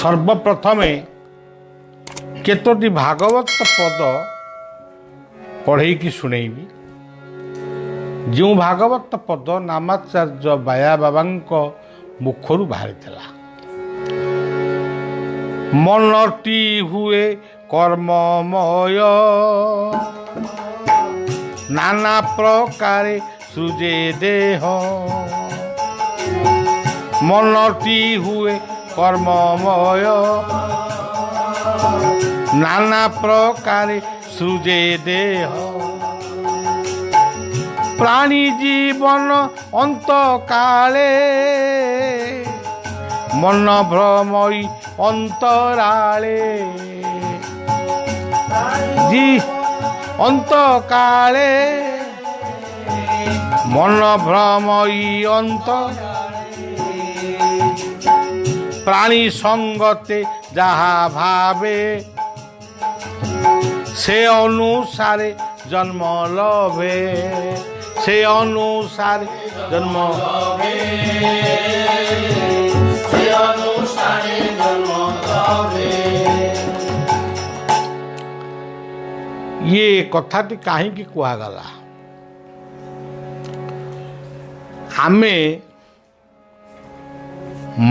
सर्वप्रथमे केतोटी भागवत पद पढ़े कि शुणेबी। जो भागवत पद नामाचार्य बाया बाबा मुखर बाहरी मनटी हुए कर्ममय नाना प्रकार सृजे देह मनटी हुए कर्ममय नाना प्रकार सृजे देह प्राणी जीवन अंत काले मन भ्रमई अंतराले जी अंत काले मन भ्रमई अंत प्राणी संगते जहा भावे से अनुसारे जन्म लभे से अनुसार जन्म ये कथाटी कहीं कहगला आमे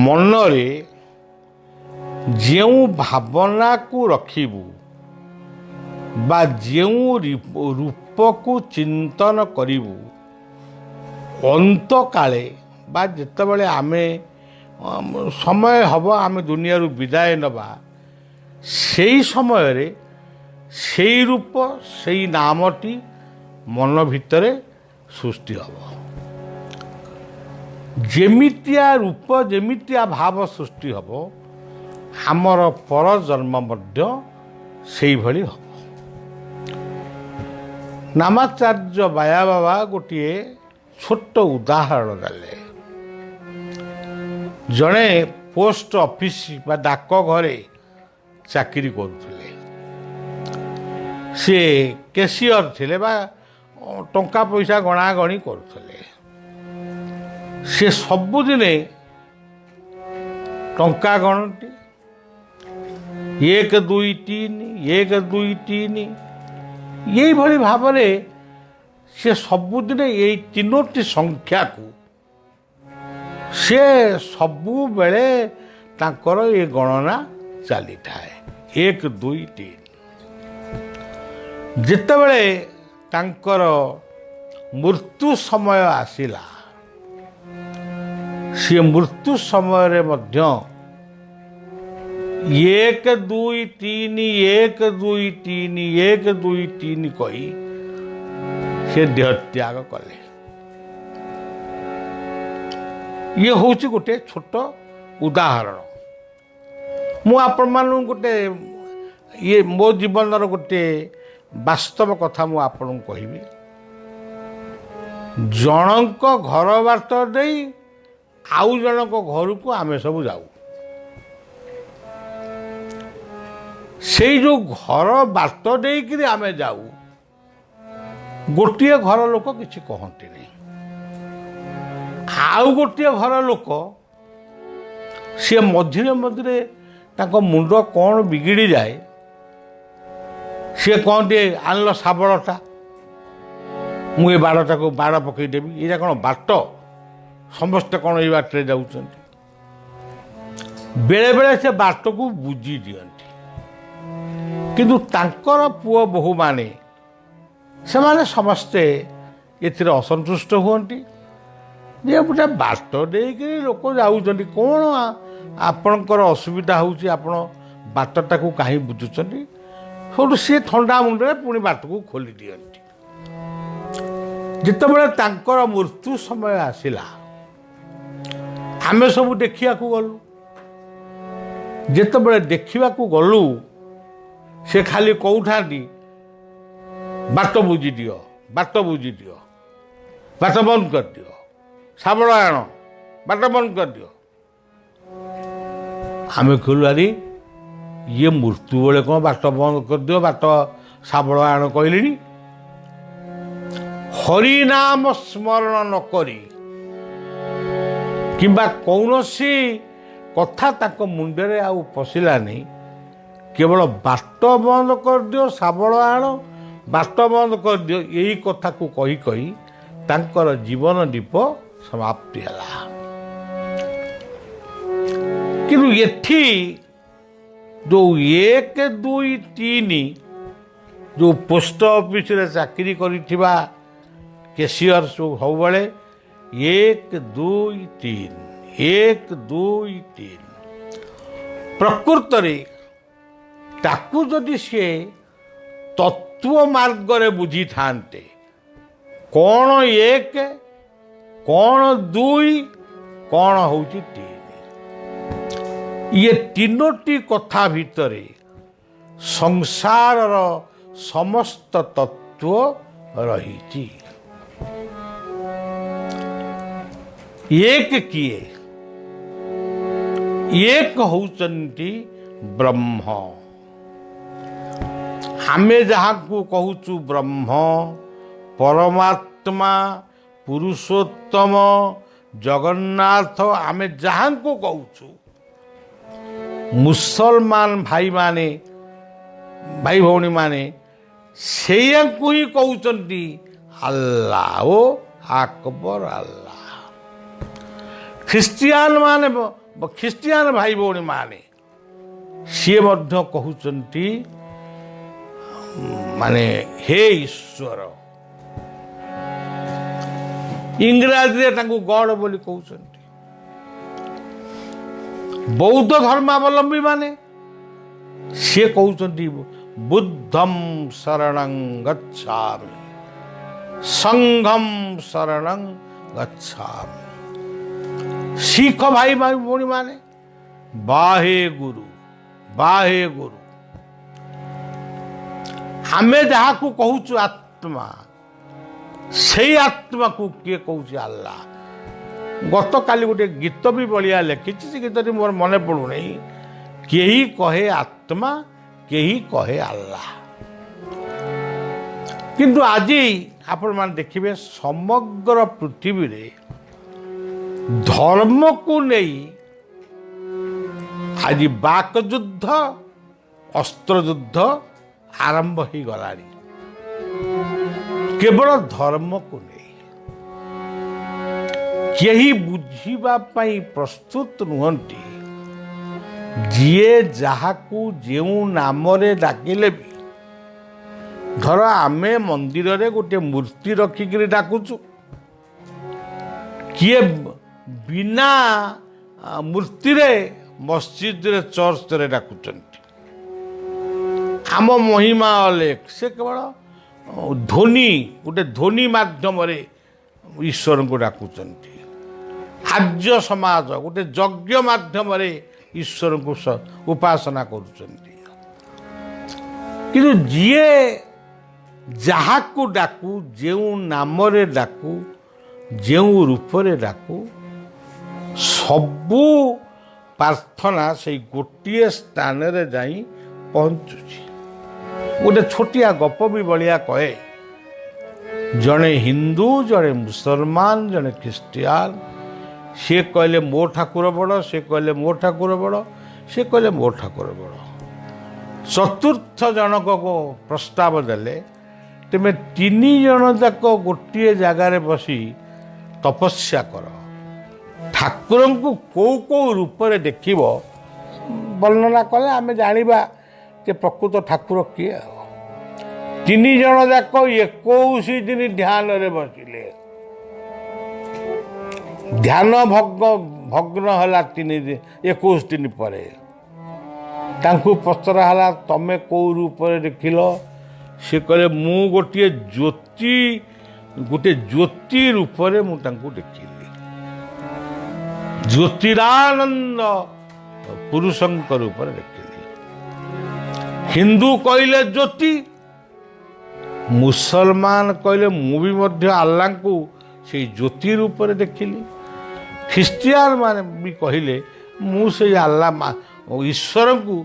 मनरे जो भावना को रखिबू बा जो रूप को चिंतन करिबू अंत काले बा जितेबाला आमे समय हम आम दुनिया विदाय नबा से समय रे से रूप से नामटी मन भितर सृष्टि हम जेमितिया रूप जेमितिया भाव सृष्टि हम आमर पर जन्म मध्य से भली हम। नामाचार्य बाया बाबा गोटे छोट उदाहरण देले। जड़े पोस्ट ऑफिस बा डाक घरे चाकरी करुले सी कैशियर थिले बा टंका पैसा गणागणी करुले सी सबुदिने टंका गणती 1 2 3 1 2 3 यही भली भाव से सबुदिने ये 3टी संख्या को से सबु बेले तांकर ये गणना चली थाए 1 2 3 जितेबले तांकर मृत्यु समय आसिला सी मृत्यु समय रे मध्य 1 2 3 1 2 3 1 2 3 कही से देह त्याग कले। ये हूँ गोटे छोट उदाहरण मु आपण मान गोटे ये मो जीवन गोटे वास्तव कथा मु आपन कहबी। जनक घर बात दे आउ जनक घर को आमे सब जाऊ से जो घर बात देकर आमे जाऊ गोटे घर लोक किसी कहती नहीं आउ गोटे घर लोक सी मझिरे मझिरे ताको मुंड कौन बिगिड़ी जाए सी कहते आनल शाबड़टा मुझे बाड़टा को बाड़ पकईदेवी ये कौन बाट समस्ते कौन ये बाटे जाऊँ बेले बेले से बाट को बुझी दियंती किंतु तांकर पुओ बहु माने से माने समस्ते एथिरे असंतुष्ट हुअंती जे गोटे बाट देकर लोक जाऊँच कौन आपणकर असुविधा होउची आपण बाटटा को कहीं बुझुचंती सब सी ठंडा मुंडे पुणी बाट को खोली दियंती। जितेबाला तांकर मृत्यु समय आसिला आमे सब देखिया को गलु जितेबाला देखिया को गलु से खाली कहूठांती बाट बुझी दियो बाट बुझी दियो बाट बंद कर दियो शाबड़ आण बाट बंद कर दियो। आमे कहलु अरे ये मृत्यु बेले कौन बाट बंद कर दियो बाट शाबड़ आण कहली हरिनाम स्मरण न करी किंबा कौनसी କଥା ତାଙ୍କ ମୁଣ୍ଡରେ ଆଉ ପଶିଲାନି। କେବଳ ବାଟ ବନ୍ଦ କରିଦିଅ ଶାବଳ ଆଣ, ବାଟ ବନ୍ଦ କରିଦିଅ, ଏଇ କଥାକୁ କହି କହି ତାଙ୍କର ଜୀବନ ଦୀପ ସମାପ୍ତି ହେଲା। କିନ୍ତୁ ଏଠି ଯେଉଁ 1, 2, 3 ଯେଉଁ ପୋଷ୍ଟ ଅଫିସରେ ଚାକିରି କରିଥିବା କେସିୟର ସବୁବେଳେ 1, 2, 3, 1, 2, 3। ପ୍ରକୃତରେ ତାକୁ ଯଦି ସିଏ ତତ୍ତ୍ୱ ମାର୍ଗରେ ବୁଝିଥାନ୍ତେ, କ'ଣ 1, କ'ଣ 2, କ'ଣ ହେଉଛି 3, ଇଏ ତିନୋଟି କଥା ଭିତରେ ସଂସାରର ସମସ୍ତ ତତ୍ତ୍ୱ ରହିଛି। 1 କିଏ? 1 ହେଉଛନ୍ତି ବ୍ରହ୍ମ। ଆମେ ଯାହାକୁ କହୁଛୁ ବ୍ରହ୍ମ, ପରମାତ୍ମା, ପୁରୁଷୋତ୍ତମ, ଜଗନ୍ନାଥ, ଆମେ ଯାହାଙ୍କୁ କହୁଛୁ, ମୁସଲମାନ ଭାଇମାନେ, ଭାଇ ଭଉଣୀମାନେ ସେଇଆକୁ ହିଁ କହୁଛନ୍ତି ଆଲ୍ଲାହ ଓ ଆକବର ଆଲ୍ଲାହ। ଖ୍ରୀଷ୍ଟିଆନ ଭାଇ ଭଉଣୀମାନେ ସିଏ ମଧ୍ୟ କହୁଛନ୍ତି ମାନେ ହେ ଈଶ୍ୱର। ଇଂରାଜୀରେ ତାଙ୍କୁ ଗଡ ବୋଲି କହୁଛନ୍ତି। ବୌଦ୍ଧ ଧର୍ମାବଲମ୍ବୀ ମାନେ ସିଏ କହୁଛନ୍ତି ବୁଦ୍ଧಂ ଶରଣଂ ଗଚ୍ଛାମି, ସଂଘଂ ଶରଣଂ ଗଚ୍ଛାମି। ଶିଖ ଭାଇ ଭଉଣୀ ମାନେ ବାହେ ଗୁରୁ, ବାହେ ଗୁରୁ। ଆମେ ଯାହାକୁ କହୁଛୁ ଆତ୍ମା, ସେଇ ଆତ୍ମାକୁ କିଏ କହୁଛି ଆଲ୍ଲାହ। ଗତକାଲି ଗୋଟେ ଗୀତ ବି ବଳିଆ ଲେଖିଛି, ସେ ଗୀତଟି ମୋର ମନେ ପଡ଼ୁନାହିଁ। କେହି କହେ ଆତ୍ମା, କେହି କହେ ଆଲ୍ଲାହ। କିନ୍ତୁ ଆଜି ଆପଣମାନେ ଦେଖିବେ ସମଗ୍ର ପୃଥିବୀରେ ଧର୍ମକୁ ନେଇ ଆଜି ବାକ ଯୁଦ୍ଧ, ଅସ୍ତ୍ରଯୁଦ୍ଧ ଆରମ୍ଭ ହେଇଗଲାଣି। କେବଳ ଧର୍ମକୁ ନେଇ କେହି ବୁଝିବା ପାଇଁ ପ୍ରସ୍ତୁତ ନୁହନ୍ତି। ଯିଏ ଯାହାକୁ ଯେଉଁ ନାମରେ ଡାକିଲେ ବି, ଧର ଆମେ ମନ୍ଦିରରେ ଗୋଟେ ମୂର୍ତ୍ତି ରଖିକିରି ଡାକୁଛୁ, କିଏ ବିନା ମୂର୍ତ୍ତିରେ ମସଜିଦରେ ଚର୍ଚ୍ଚରେ ଡାକୁଛନ୍ତି। ଆମ ମହିମା ଅଲେଖ, ସେ କେବଳ ଧ୍ୱନି, ଗୋଟେ ଧ୍ୱନି ମାଧ୍ୟମରେ ଈଶ୍ୱରଙ୍କୁ ଡାକୁଛନ୍ତି। ଆର୍ଯ୍ୟ ସମାଜ ଗୋଟେ ଯଜ୍ଞ ମାଧ୍ୟମରେ ଈଶ୍ୱରଙ୍କୁ ଉପାସନା କରୁଛନ୍ତି। କିନ୍ତୁ ଯିଏ ଯାହାକୁ ଡାକୁ, ଯେଉଁ ନାମରେ ଡାକୁ, ଯେଉଁ ରୂପରେ ଡାକୁ, ସବୁ ପ୍ରାର୍ଥନା ସେଇ ଗୋଟିଏ ସ୍ଥାନରେ ଯାଇ ପହଞ୍ଚୁଛି। ଗୋଟେ ଛୋଟିଆ ଗପ ବି ବଳିଆ କହେ। ଜଣେ ହିନ୍ଦୁ, ଜଣେ ମୁସଲମାନ, ଜଣେ ଖ୍ରୀଷ୍ଟିଆନ, ସିଏ କହିଲେ ମୋ ଠାକୁର ବଡ଼, ସେ କହିଲେ ମୋ ଠାକୁର ବଡ଼, ସେ କହିଲେ ମୋ ଠାକୁର ବଡ଼। ଚତୁର୍ଥ ଜଣକକୁ ପ୍ରସ୍ତାବ ଦେଲେ, ତୁମେ 3 ଜଣ ଯାକ ଗୋଟିଏ ଜାଗାରେ ବସି ତପସ୍ୟା କର, ଠାକୁରଙ୍କୁ କେଉଁ କେଉଁ ରୂପରେ ଦେଖିବ ବର୍ଣ୍ଣନା କଲେ ଆମେ ଜାଣିବା ଯେ ପ୍ରକୃତ ଠାକୁର କିଏ। 3 ଜଣ ଯାକ 21 ଦିନ ଧ୍ୟାନରେ ବସିଲେ। ଧ୍ୟାନ ଭଗ୍ନ ହେଲା 21 ଦିନ ପରେ। ତାଙ୍କୁ ପଚରା ହେଲା ତମେ କେଉଁ ରୂପରେ ଦେଖିଲ? ସେ କହିଲେ ମୁଁ ଗୋଟିଏ ଜ୍ୟୋତି ରୂପରେ ମୁଁ ତାଙ୍କୁ ଦେଖିଲି। ଜ୍ୟୋତିରାନନ୍ଦ ପୁରୁଷଙ୍କ ରୂପରେ ଦେଖିଲି। ହିନ୍ଦୁ କହିଲେ ଜ୍ୟୋତି, ମୁସଲମାନ କହିଲେ ମୁଁ ବି ମଧ୍ୟ ଆଲ୍ଲାହଙ୍କୁ ସେଇ ଜ୍ୟୋତି ରୂପରେ ଦେଖିଲି। ଖ୍ରୀଷ୍ଟିଆନ ମାନେ ବି କହିଲେ ମୁଁ ସେଇ ଆଲ୍ଲାହ ଈଶ୍ୱରଙ୍କୁ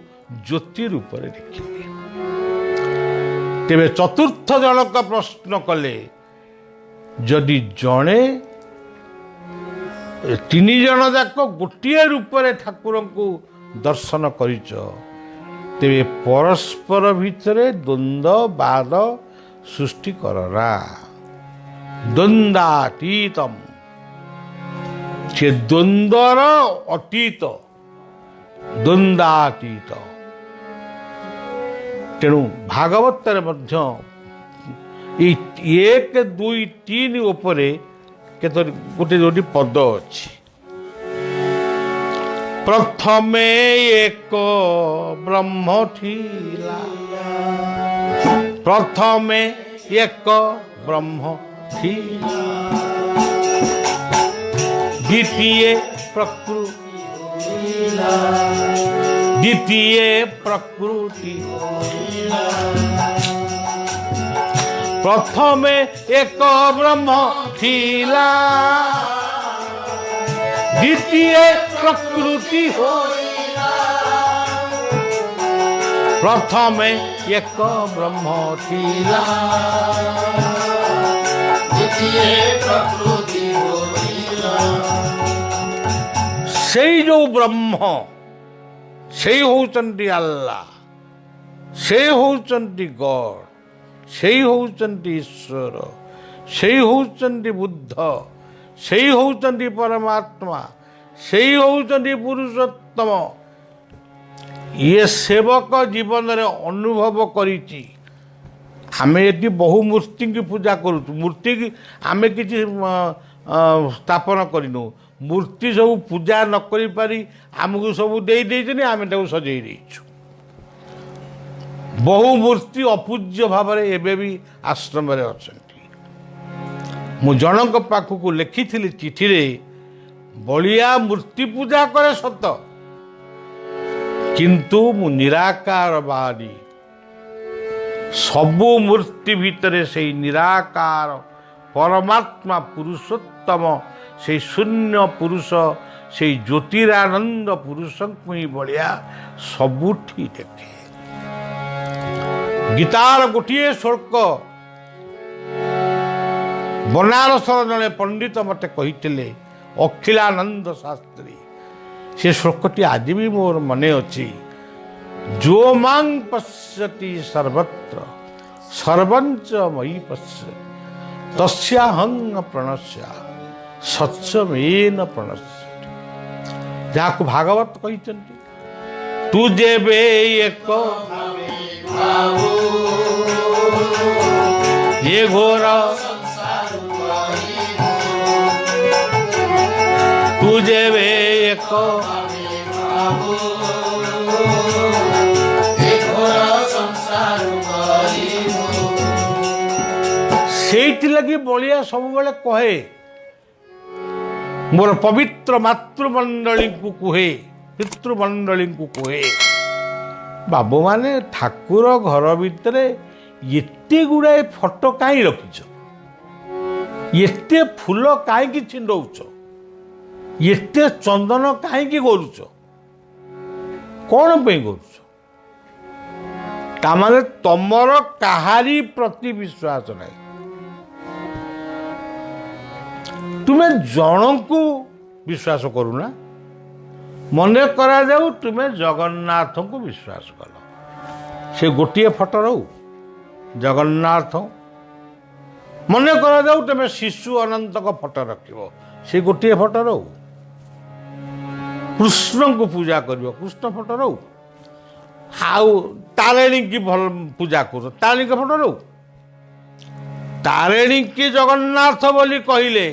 ଜ୍ୟୋତି ରୂପରେ ଦେଖିଲି। ତେବେ ଚତୁର୍ଥ ଜଣକ ପ୍ରଶ୍ନ କଲେ, ଯଦି ଜଣେ ତିନି ଜଣ ଯାକ ଗୋଟିଏ ରୂପରେ ଠାକୁରଙ୍କୁ ଦର୍ଶନ କରିଛ, ତେବେ ପରସ୍ପର ଭିତରେ ଦ୍ୱନ୍ଦ୍ୱ ବାଦ ସୃଷ୍ଟି କରନା। ଦ୍ୱନ୍ଦ୍ୱାତୀତମ, ସେ ଦ୍ୱନ୍ଦ୍ୱର ଅତୀତ, ଦ୍ୱନ୍ଦ୍ୱାତୀତ। ତେଣୁ ଭାଗବତରେ ମଧ୍ୟ ଏଇ 1, 2, 3 ଉପରେ ଗୋଟେ ଯୋଉଠି ପଦ ଅଛି। ପ୍ରଥମେ ଏକ ବ୍ରହ୍ମ ଥିଲା, ପ୍ରଥମେ ଏକ ବ୍ରହ୍ମ ଥିଲା, ଦ୍ୱିତୀୟ ପ୍ରକୃତି, ଦ୍ୱିତୀୟ ପ୍ରକୃତି। ପ୍ରଥମେ ଏକ ବ୍ରହ୍ମ ଥିଲା, ଦ୍ୱିତୀୟ ପ୍ରକୃତି ହୋଇଲା। ପ୍ରଥମେ ଏକ ବ୍ରହ୍ମ ଥିଲା, ଦ୍ୱିତୀୟ ପ୍ରକୃତି ହୋଇଲା। ସେଇ ଯୋଉ ବ୍ରହ୍ମ, ସେଇ ହଉଛନ୍ତି ଆଲ୍ଲାହ, ସେଇ ହଉଛନ୍ତି ଗଡ୍, ସେଇ ହଉଛନ୍ତି ଈଶ୍ୱର, ସେଇ ହଉଛନ୍ତି ବୁଦ୍ଧ, ସେଇ ହଉଛନ୍ତି ପରମାତ୍ମା, ସେଇ ହଉଛନ୍ତି ପୁରୁଷୋତ୍ତମ। ଇଏ ସେବକ ଜୀବନରେ ଅନୁଭବ କରିଛି। ଆମେ ଏଠି ବହୁ ମୂର୍ତ୍ତିଙ୍କୁ ପୂଜା କରୁଛୁ, ମୂର୍ତ୍ତିକି ଆମେ କିଛି ସ୍ଥାପନ କରିନୁ। ମୂର୍ତ୍ତି ସବୁ ପୂଜା ନ କରିପାରି ଆମକୁ ସବୁ ଦେଇଛନ୍ତି, ଆମେ ତାକୁ ସଜେଇ ଦେଇଛୁ। ବହୁ ମୂର୍ତ୍ତି ଅପୂଜ୍ୟ ଭାବରେ ଏବେ ବି ଆଶ୍ରମରେ ଅଛନ୍ତି। ମୁଁ ଜଣଙ୍କ ପାଖକୁ ଲେଖିଥିଲି ଚିଠିରେ, ବଳିଆ ମୂର୍ତ୍ତି ପୂଜା କରେ ସତ, କିନ୍ତୁ ମୁଁ ନିରାକାରବାଦୀ। ସବୁ ମୂର୍ତ୍ତି ଭିତରେ ସେଇ ନିରାକାର ପରମାତ୍ମା ପୁରୁଷୋତ୍ତମ, ସେଇ ଶୂନ୍ୟ ପୁରୁଷ, ସେଇ ଜ୍ୟୋତିରାନନ୍ଦ ପୁରୁଷଙ୍କୁ ହିଁ ବଳିଆ ସବୁଠି ଦେଖେ। ଗୀତାର ଗୋଟିଏ ଶ୍ଲୋକ ବନାରସର ଜଣେ ପଣ୍ଡିତ ମୋତେ କହିଥିଲେ, ଅଖିଳାନନ୍ଦ ଶାସ୍ତ୍ରୀ। ସେ ଶ୍ଲୋକଟି ଆଜି ବି ମୋର ମନେ ଅଛି। ଯୋ ମାଂ ପଶ୍ୟତି ସର୍ବତ୍ର ସର୍ବଞ୍ଚ ମୟି ପଶ୍ୟ ତସ୍ୟାହଂ ପ୍ରଣଶ୍ୟା ସତ୍ୟମେନ ପ୍ରଣଶ୍ୟତି। ଯାହାକୁ ଭାଗବତ କହିଛନ୍ତି, ତୁ ଯେବେ ଏକ ଏ ଘୋର ତୁ ଯେବେ ଏକ ସେଇଥିଲାଗି ବଳିଆ ସବୁବେଳେ କହେ, ମୋର ପବିତ୍ର ମାତୃମଣ୍ଡଳୀଙ୍କୁ କୁହେ, ପିତୃମଣ୍ଡଳୀଙ୍କୁ କୁହେ, ବାବୁମାନେ ଠାକୁର ଘର ଭିତରେ ଏତେ ଗୁଡ଼ାଏ ଫଟୋ କାହିଁ ରଖିଛ? ଏତେ ଫୁଲ କାହିଁକି ଛିଣ୍ଡଉଛ? ଏତେ ଚନ୍ଦନ କାହିଁକି କରୁଛ? କ'ଣ ପାଇଁ କରୁଛ? ତାମାନେ ତମର କାହାରି ପ୍ରତି ବିଶ୍ୱାସ ନାହିଁ। ତୁମେ ଜଣଙ୍କୁ ବିଶ୍ୱାସ କରୁନା। ମନେ କରାଯାଉ ତୁମେ ଜଗନ୍ନାଥଙ୍କୁ ବିଶ୍ୱାସ କଲ, ସେ ଗୋଟିଏ ଫଟୋ ରହୁ ଜଗନ୍ନାଥ। ମନେ କରାଯାଉ ତୁମେ ଶିଶୁ ଅନନ୍ତଙ୍କ ଫଟୋ ରଖିବ, ସେ ଗୋଟିଏ ଫଟୋ ରହୁ। କୃଷ୍ଣଙ୍କୁ ପୂଜା କରିବ, କୃଷ୍ଣ ଫଟୋ ରହୁ। ଆଉ ତାରିଣୀକି ଭଲ ପୂଜା କରୁଛ, ତାରିଣୀଙ୍କ ଫଟୋ ରହୁ। ତାରିଣୀକି ଜଗନ୍ନାଥ ବୋଲି କହିଲେ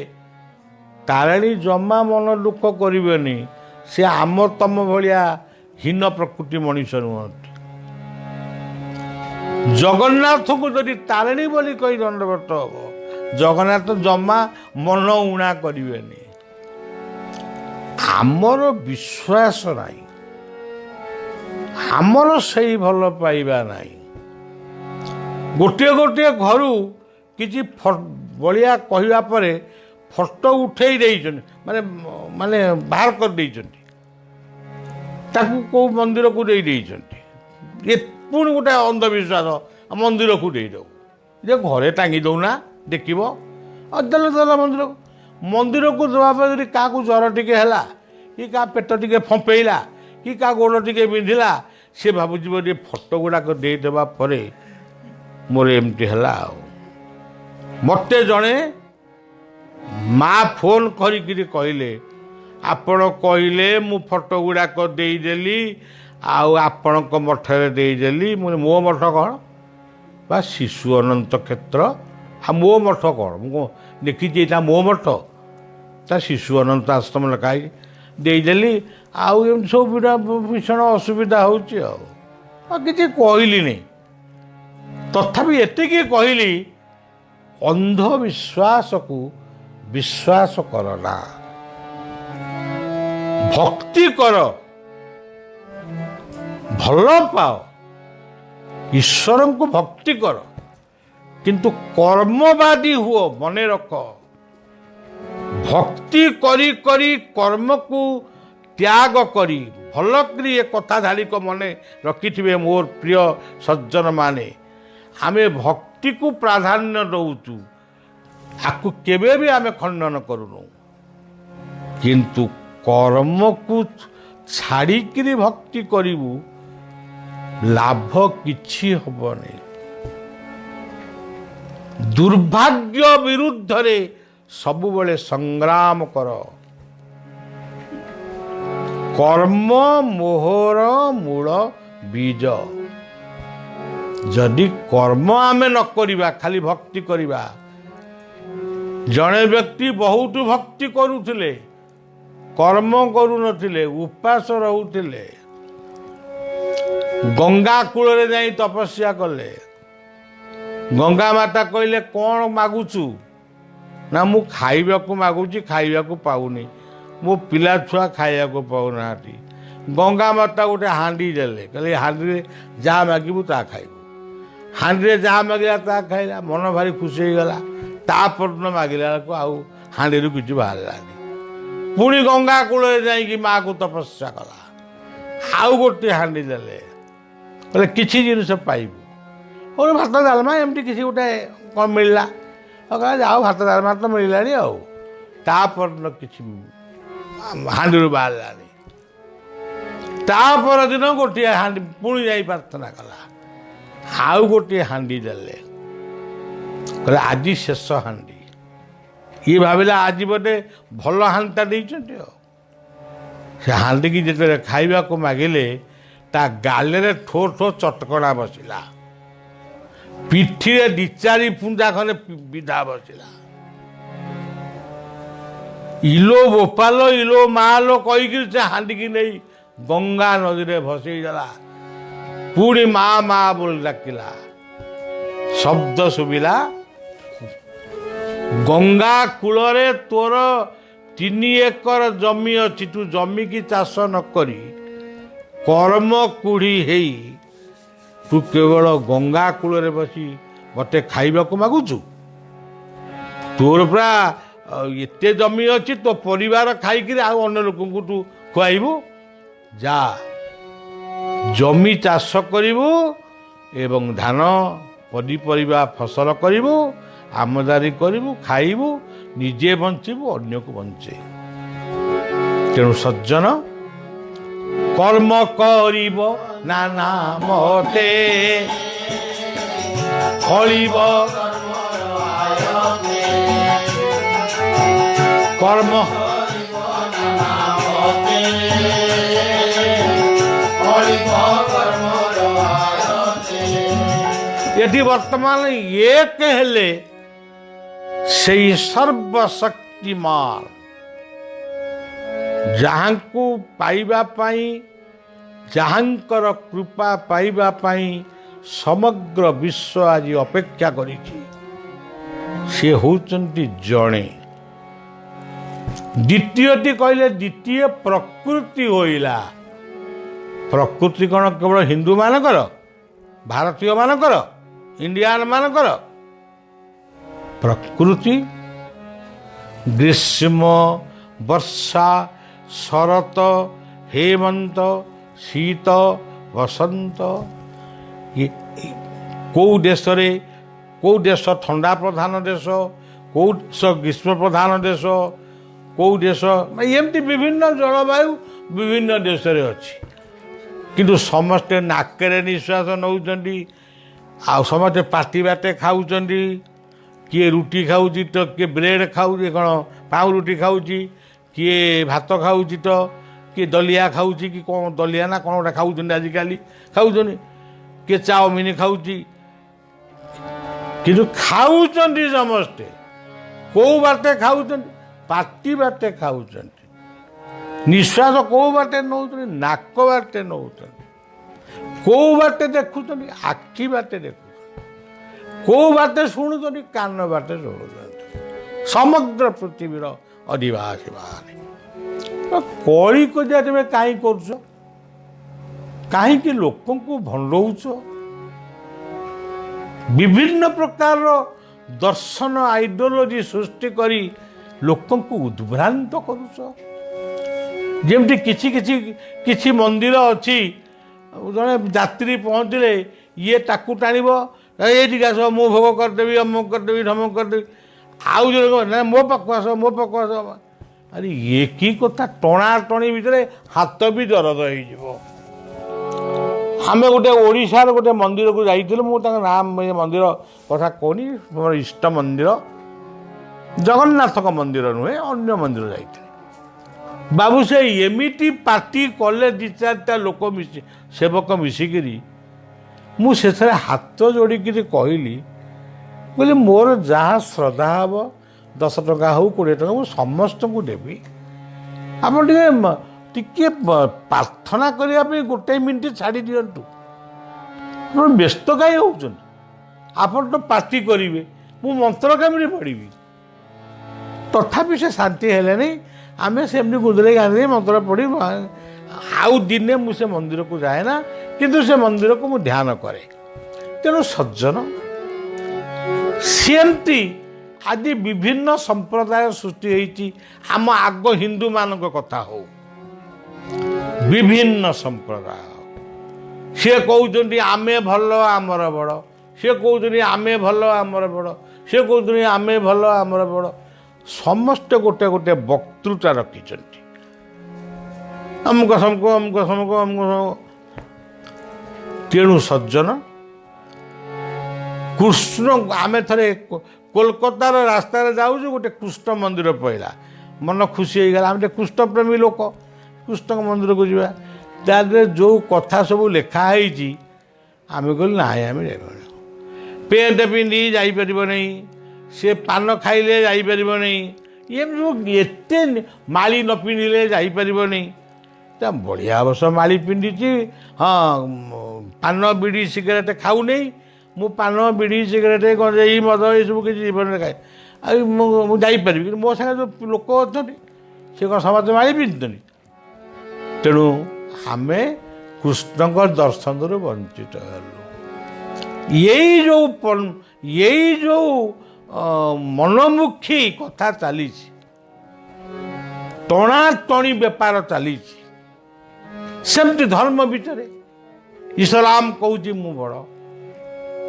ତାରିଣୀ ଜମା ମନ ଦୁଃଖ କରିବେନି। ସେ ଆମ ତମ ଭଳିଆ ହୀନ ପ୍ରକୃତି ମଣିଷ ନୁହନ୍ତି। ଜଗନ୍ନାଥଙ୍କୁ ଯଦି ତାରିଣୀ ବୋଲି କହି ଦଣ୍ଡବତ ହବ, ଜଗନ୍ନାଥ ଜମା ମନ ଉଣା କରିବେନି। ଆମର ବିଶ୍ୱାସ ନାହିଁ, ଆମର ସେଇ ଭଲ ପାଇବା ନାହିଁ। ଗୋଟିଏ ଗୋଟିଏ ଘରୁ କିଛି ବଳିଆ କହିବା ପରେ ଫଟୋ ଉଠେଇ ଦେଇଛନ୍ତି, ମାନେ ବାହାର କରିଦେଇଛନ୍ତି, ତାକୁ କେଉଁ ମନ୍ଦିରକୁ ଦେଇଛନ୍ତି। ଏ ପୁଣି ଗୋଟେ ଅନ୍ଧବିଶ୍ୱାସ, ମନ୍ଦିରକୁ ଦେଇଦେବୁ, ଯେ ଘରେ ଟାଙ୍ଗି ଦେଉନା ଦେଖିବ, ଦେଲ ମନ୍ଦିରକୁ। मंदिर को देवा क्या ज्वर टिके है कि क्या पेट टिके फंपेला कि क्या गोड़ टिके बिंधिला सी भावुँ फोटो गुड़ाक देदेवा मोर एमती है मत जड़े माँ फोन करिकिरी कहले आपण कहले मु फोटो गुड़ाक देदेली आपण मठरे देदेली मो मठ कौन बा शिशु अनंत क्षेत्र आ मो मठ कौन मुझे देखी मो मठ ता शिशु अनंत आश्रम लिखाई देदेली आउ सब भीषण असुविधा हो किसी कहली नहीं तथापि एतिक कहली अंधविश्वास को विश्वास करना भक्ति कर भल पाओ ईश्वर को भक्ति कर किंतु कर्मवादी हुओ मने रख भक्ति करी करी कर्म को त्याग करी भल क्रिय कथा धाड़ी को मने रखिथिबे मोर प्रिय सज्जन माने आमे भक्ति को प्राधान्य दउचु आकु केबे भी आमे खंडन करूनु किंतु कर्म को छाड़िकी भक्ति करिबु लाभ किछि हबनी दुर्भाग्य विरुद्ध रे सबुबले संग्राम कर कर्म मोहर मूल बीज जदि कर्म आमे न करिबा खाली भक्ति करिबा जड़े व्यक्ति बहुत भक्ति करुथिले कर्म करू नथिले उपास रहुथिले गंगा कूल रे जाई तपस्या कले गंगा माता कहले कौन मागुचु ना मु खाइबा को मागुची खाइबा को पाउनी मो पिला छुआ खाइबा को पाउना गंगा माता गोटे हांडी देले कहले हांडी जहाँ मागिबू ता खाइबू हांडी जहाँ मागिला ता खाइला मन भारी खुशी हो गला तापरन मागिला को आउ हांडी किसी बाहरलानी पुणी गंगा कूल जाइकी माँ को तपस्या कला आउ गोटे हांडी देले बोले किसी जिनस पाइबू और भात डालमा एमती किसी गोटे कौन मिलला कह जाओ भात डालमा तो मिलला तापर किसी हांडी बाहरलानी तापर दिन गोटे हांडी पुणी जा प्रार्थना कला आउ गोटे हांडी देले कहले आज शेष हांडी ये भाविला आज बोधे भल हांडा देइछन्ति से हांडी की जिते खाइबा को मागिले ता गाले ठो ठो चटकणा बसिला पिठी रे दी चारि पुंजा खने विधा बसिला इलो बोपालो इलो मालो कहीकि से हांडी की नहीं गंगा नदी रे भसई देला पुणी माँ माँ बोल डाकिला शब्द शुभिला गंगा कूलरे तोर 3 एकर जमी अच्छी तू जमी की चाष न करी कर्म कुड़ी हेई तू केवल गंगा कूलरे बसी मते खाइबा को मागुचु तोर पूरा एते जमी अच्छी तो परिवार खाइकि अन्य लोक तू खुआबू जा जमी चाष करिबू एवं धान पनीपरिया फसल करिबू आमदानी करिबू खाइबू निजे बंचीबू अन्य को बंचे तेणु सज्जन कर्म करिब नाना मते फलिब कर्म यदि वर्तमान एक हेले से सर्वशक्तिमान जहाँ को पाइबा पाई जहाँकर कृपा पाइबा पाई समग्र विश्व आज अपेक्षा करिछि से होचंती जणे द्वितीयटी कहले द्वितीय प्रकृति होइला प्रकृति कौन केवल हिंदू मानकर भारतीय मानकर इंडियान मानकर प्रकृति ग्रीष्म वर्षा शरत हेमंत शीत वसंत कौ देश ठंडा प्रधान देश କେଉଁ ଦେଶ ଗ୍ରୀଷ୍ମ ପ୍ରଧାନ ଦେଶ, କେଉଁ ଦେଶ ଏମିତି ବିଭିନ୍ନ ଜଳବାୟୁ ବିଭିନ୍ନ ଦେଶରେ ଅଛି। କିନ୍ତୁ ସମସ୍ତେ ନାକରେ ନିଶ୍ୱାସ ନେଉଛନ୍ତି, ଆଉ ସମସ୍ତେ ପାଟି ବାଟେ ଖାଉଛନ୍ତି। କିଏ ରୁଟି ଖାଉଛି ତ କିଏ ବ୍ରେଡ଼ ଖାଉଛି, କ'ଣ ପାଉଁରୁଟି ଖାଉଛି, କିଏ ଭାତ ଖାଉଛି ତ କିଏ ଦଲିଆ ଖାଉଛି, କି କ'ଣ ଦଲିଆ ନା କ'ଣ ଗୋଟେ ଖାଉଛନ୍ତି ଆଜିକାଲି ଖାଉଛନ୍ତି, କିଏ ଚାଉମିନ ଖାଉଛି। କିନ୍ତୁ ଖାଉଛନ୍ତି ସମସ୍ତେ କେଉଁ ବାଟେ ଖାଉଛନ୍ତି? ପାଟି ବାଟେ ଖାଉଛନ୍ତି। ନିଶ୍ୱାସ କେଉଁ ବାଟେ ନେଉଛନ୍ତି? ନାକ ବାଟେ ନେଉଛନ୍ତି। କେଉଁ ବାଟେ ଦେଖୁଛନ୍ତି? ଆଖି ବାଟେ ଦେଖୁଛନ୍ତି। କେଉଁ ବାଟେ ଶୁଣୁଛନ୍ତି? କାନ ବାଟେ ଶୁଣୁଛନ୍ତି। ସମଗ୍ର ପୃଥିବୀର ଅଧିବାସୀ ବାହାରେ କଳି କଜିଆ ତୁମେ କାହିଁ କରୁଛ? କାହିଁକି ଲୋକଙ୍କୁ ଭଣ୍ଡଉଛ? ବିଭିନ୍ନ ପ୍ରକାରର ଦର୍ଶନ ଆଇଡିଓଲୋଜି ସୃଷ୍ଟି କରି ଲୋକଙ୍କୁ ଉଦ୍ଭ୍ରାନ୍ତ କରୁଛ। ଯେମିତି କିଛି କିଛି କିଛି ମନ୍ଦିର ଅଛି, ଜଣେ ଯାତ୍ରୀ ପହଞ୍ଚିଲେ ଇଏ ତାକୁ ଟାଣିବ, ଏଇଠିକି ଆସ ମୁଁ ଭୋଗ କରିଦେବି, ଅମୁକ କରିଦେବି, ଢମକ କରିଦେବି। ଆଉ ଜଣେ ନା ମୋ ପାଖକୁ ଆସ, ମୋ ପାଖକୁ ଆସ। ଆରେ ଇଏ କି କଥା? ଟଣାଟଣି ଭିତରେ ହାତ ବି ଦରଦ ହେଇଯିବ। ଆମେ ଗୋଟେ ଓଡ଼ିଶାର ଗୋଟେ ମନ୍ଦିରକୁ ଯାଇଥିଲୁ, ମୁଁ ତାଙ୍କ ନାଁ ମନ୍ଦିର କଥା କହୁନି, ମୋର ଇଷ୍ଟ ମନ୍ଦିର ଜଗନ୍ନାଥଙ୍କ ମନ୍ଦିର ନୁହେଁ, ଅନ୍ୟ ମନ୍ଦିର ଯାଇଥିଲେ। ବାବୁ ସେ ଏମିତି ପାର୍ଟି କଲେ, ଦୁଇ ଚାରିଟା ଲୋକ ସେବକ ମିଶିକିରି, ମୁଁ ସେଥିରେ ହାତ ଯୋଡ଼ିକିରି କହିଲି, କହିଲି ମୋର ଯାହା ଶ୍ରଦ୍ଧା ହେବ 10 ଟଙ୍କା ହେଉ 20 ଟଙ୍କା ମୁଁ ସମସ୍ତଙ୍କୁ ଦେବି। ଆପଣ ଟିକେ ପ୍ରାର୍ଥନା କରିବା ପାଇଁ 1 ମିନିଟ୍ ଛାଡ଼ି ଦିଅନ୍ତୁ। ଆପଣ ବ୍ୟସ୍ତ କାହିଁ ହେଉଛନ୍ତି? ଆପଣ ତ ପାର୍ଟି କରିବେ, ମୁଁ ମନ୍ତ୍ର କେମିତି ପଢ଼ିବି? ତଥାପି ସେ ଶାନ୍ତି ହେଲେନି। ଆମେ ସେମିତି ଗୁଦୁଲେଇ ଗାନ୍ଧୀ ମନ୍ତ୍ର ପଢ଼ି ଆଉ ଦିନେ ମୁଁ ସେ ମନ୍ଦିରକୁ ଯାଏ ନା, କିନ୍ତୁ ସେ ମନ୍ଦିରକୁ ମୁଁ ଧ୍ୟାନ କରେ। ତେଣୁ ସଜ୍ଜନ ସେମିତି ଆଜି ବିଭିନ୍ନ ସମ୍ପ୍ରଦାୟ ସୃଷ୍ଟି ହେଇଛି। ଆମ ଆଗ ହିନ୍ଦୁମାନଙ୍କ କଥା ହଉ, ବିଭିନ୍ନ ସମ୍ପ୍ରଦାୟ, ସିଏ କହୁଛନ୍ତି ଆମେ ଭଲ ଆମର ବଡ଼, ସିଏ କହୁଛନ୍ତି ଆମେ ଭଲ ଆମର ବଡ଼, ସିଏ କହୁଛନ୍ତି ଆମେ ଭଲ ଆମର ବଡ଼। ସମସ୍ତେ ଗୋଟେ ଗୋଟେ ବକ୍ତୃତା ରଖିଛନ୍ତି, ଅମୁକ ସମୁକ ଅମୁକ ସମୁକ ଅମୁକ ସମୁକ। ତେଣୁ ସଜ୍ଜନ କୃଷ୍ଣ, ଆମେ ଥରେ କୋଲକାତାର ରାସ୍ତାରେ ଯାଉଛୁ, ଗୋଟେ କୃଷ୍ଣ ମନ୍ଦିର ପଡ଼ିଲା, ମନ ଖୁସି ହେଇଗଲା। ଆମେ ଟିକେ କୃଷ୍ଣପ୍ରେମୀ ଲୋକ, କୃଷ୍ଣଙ୍କ ମନ୍ଦିରକୁ ଯିବା। ତା ଦେହରେ ଯେଉଁ କଥା ସବୁ ଲେଖା ହେଇଛି, ଆମେ କହିଲୁ ନାହିଁ ଆମେ ଯାଇପାରିବ। ପେଣ୍ଟ ପିନ୍ଧି ଯାଇପାରିବ ନାହିଁ, ସେ ପାନ ଖାଇଲେ ଯାଇପାରିବ ନାହିଁ, ଏମିତି ସବୁ ଏତେ ମାଳି ନ ପିନ୍ଧିଲେ ଯାଇପାରିବ ନାହିଁ। ତା ବଢ଼ିଆ ଅବଶ୍ୟ ମାଳି ପିନ୍ଧିଛି, ହଁ ପାନ ବିଡ଼ି ସିଗାରେଟ୍ ଖାଉନେଇ। ମୁଁ ପାନ ବିଡ଼ି ସିଗାରେଟ୍ ଗଞ୍ଜେଇ ମଦ ଏସବୁ କିଛି ଜୀବନରେ ଖାଏ, ଆଉ ମୁଁ ଯାଇପାରିବି। କିନ୍ତୁ ମୋ ସାଙ୍ଗେ ଯେଉଁ ଲୋକ ଅଛନ୍ତି ସେ କ'ଣ ସମସ୍ତେ ମାଳି ପିନ୍ଧୁଛନ୍ତି? ତେଣୁ ଆମେ କୃଷ୍ଣଙ୍କ ଦର୍ଶନରୁ ବଞ୍ଚିତ ହେଲୁ। ଏଇ ଯେଉଁ ମନମୁଖୀ କଥା ଚାଲିଛି, ଟଣାଟଣି ବେପାର ଚାଲିଛି, ସେମିତି ଧର୍ମ ଭିତରେ ଇସଲାମ କହୁଛି ମୁଁ ବଡ଼,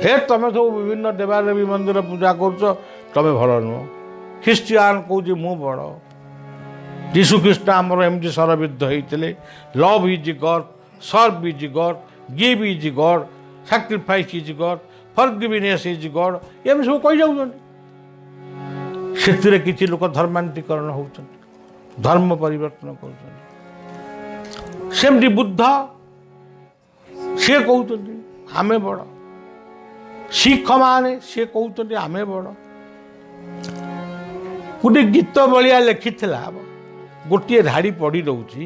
ହେ ତମେ ସବୁ ବିଭିନ୍ନ ଦେବାଦେବୀ ମନ୍ଦିର ପୂଜା କରୁଛ, ତମେ ଭଲ ନୁହଁ। ଖ୍ରୀଷ୍ଟିଆନ କହୁଛି ମୁଁ ବଡ଼। ଯୀଶୁଖ୍ରୀଷ୍ଟ ଆମର ଏମିତି ସରବିଦ୍ଧ ହେଇଥିଲେ, love is God, serve is God, give is God, sacrifice is God, forgiveness is God, ଏମିତି ସବୁ କହିଯାଉଛନ୍ତି। ସେଥିରେ କିଛି ଲୋକ ଧର୍ମାନ୍ତରୀକରଣ ହେଉଛନ୍ତି, ଧର୍ମ ପରିବର୍ତ୍ତନ କରୁଛନ୍ତି। ସେମିତି ବୁଦ୍ଧ, ସିଏ କହୁଛନ୍ତି ଆମେ ବଡ଼। ଶିଖମାନେ ସିଏ କହୁଛନ୍ତି ଆମେ ବଡ଼। ଗୋଟେ ଗୀତ ଭଳିଆ ଲେଖିଥିଲା, ଗୋଟିଏ ଧାଡ଼ି ପଢ଼ି ଦେଉଛି।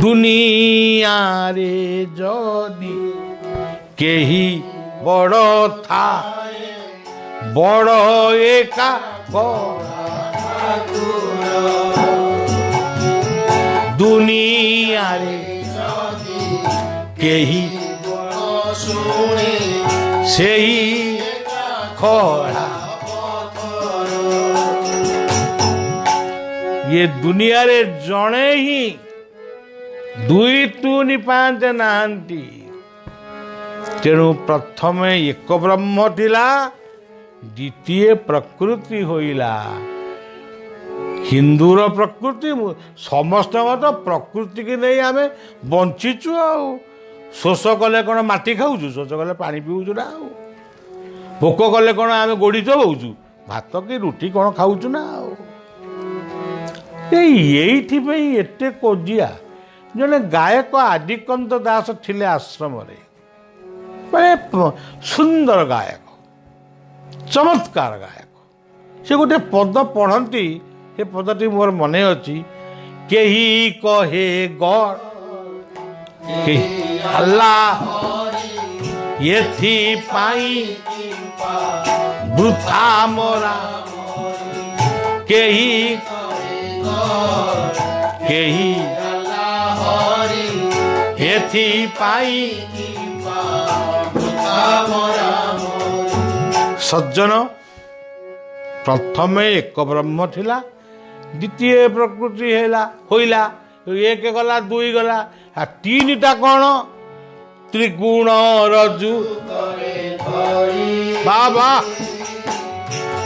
ଦୁନିଆରେ ଯଦି କେହି ବଡ଼ ଥାଏ, ବଡ଼ ଏକା ଦୁନିଆରେ କେହି ଶୁଣେ ସେଇ ଖରା। ये दुनियारे जड़े ही 2 3 5 नाहांती। तेणु प्रथमे एक ब्रह्म थिला, द्वितीय प्रकृति होइला हिंदूर प्रकृति समस्त तो प्रकृति की नहीं आम बंचीचु शोष कले कौन माटी खाऊचु शोष कले पानी पीऊचु ना भोक कले कौन आम गोड़ी चलाऊचु भात कि रुटी कौन खाऊचु ना एते कोजिया जड़े गायक आदिकंत दास थिले आश्रम माने सुंदर गायक चमत्कार गायक से गोटे पद पढ़ती से पदटी मोर मन अच्छी केही कहे गौर अल्लाह एथि पाई वृथा मोरा केही केही एथि पाई सज्जन प्रथम एक ब्रह्म थिला द्वितीय प्रकृति होइला एक गला दुई गला तीन टा कौन त्रिगुण रजु बाबा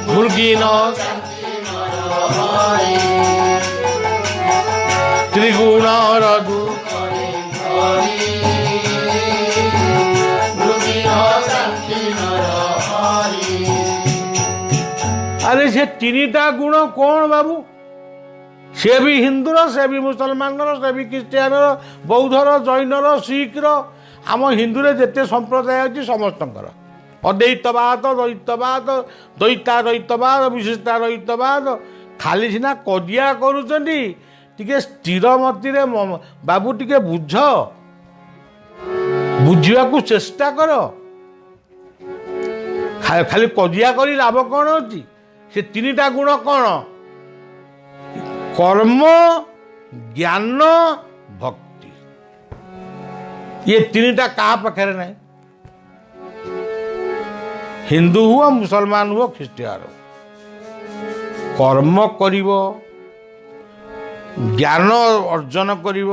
मुर्गी न त्रिगुण रजु अरे से तीनटा गुण कौन बाबू से भी हिंदूर से भी मुसलमान से भी ख्रीष्टियान बौद्धर जैनर सिखर आम हिंदूरे जिते संप्रदाय अच्छी समस्त अद्वैतवाद द्वैतवाद द्वैताद्वैतवाद विशिष्टाद्वैतवाद खाली सीना कदिया करुचंदी टिके स्थिर मती बाबू टिके बुझ बुझा चेष्टा कर खाली कदिया करी लाभ कौन अच्छी से तीनटा गुण कौन कर्म ज्ञान भक्ति ये तीनटा कहा पाखे नहीं हिंदू हुआ मुसलमान हुआ ख्रीष्टियान हो कर्म करिव ज्ञान अर्जन करिव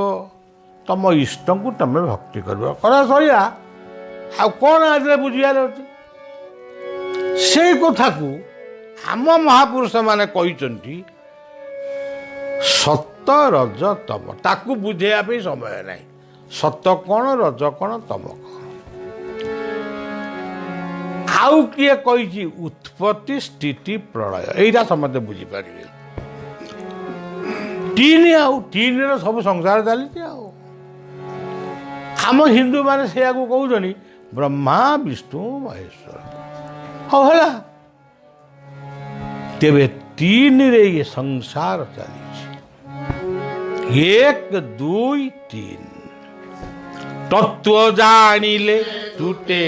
तम इष्ट को तुम भक्ति कर सरिया आ कौन आज बुझार अच्छे से कथा को आम महापुरुष माने कहते सत रज तम ताकू बुझेया समय नहीं सत कौन रज कौन तम कौन आउ किए कही उत्पत्ति स्थिति प्रलय यहीटा समझते बुझीपारे तीन सब संसार चलती आम हिंदू माने से कहते ब्रह्मा विष्णु महेश्वर हाँ है तेरे तीन रे ये संसार चली एक दुई तीन तत्व जानिले टूटे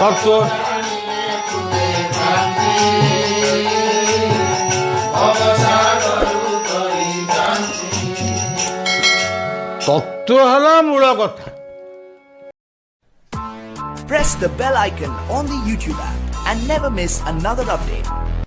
तत्व तत्व है मूल कथा Press the bell icon on the YouTube app and never miss another update.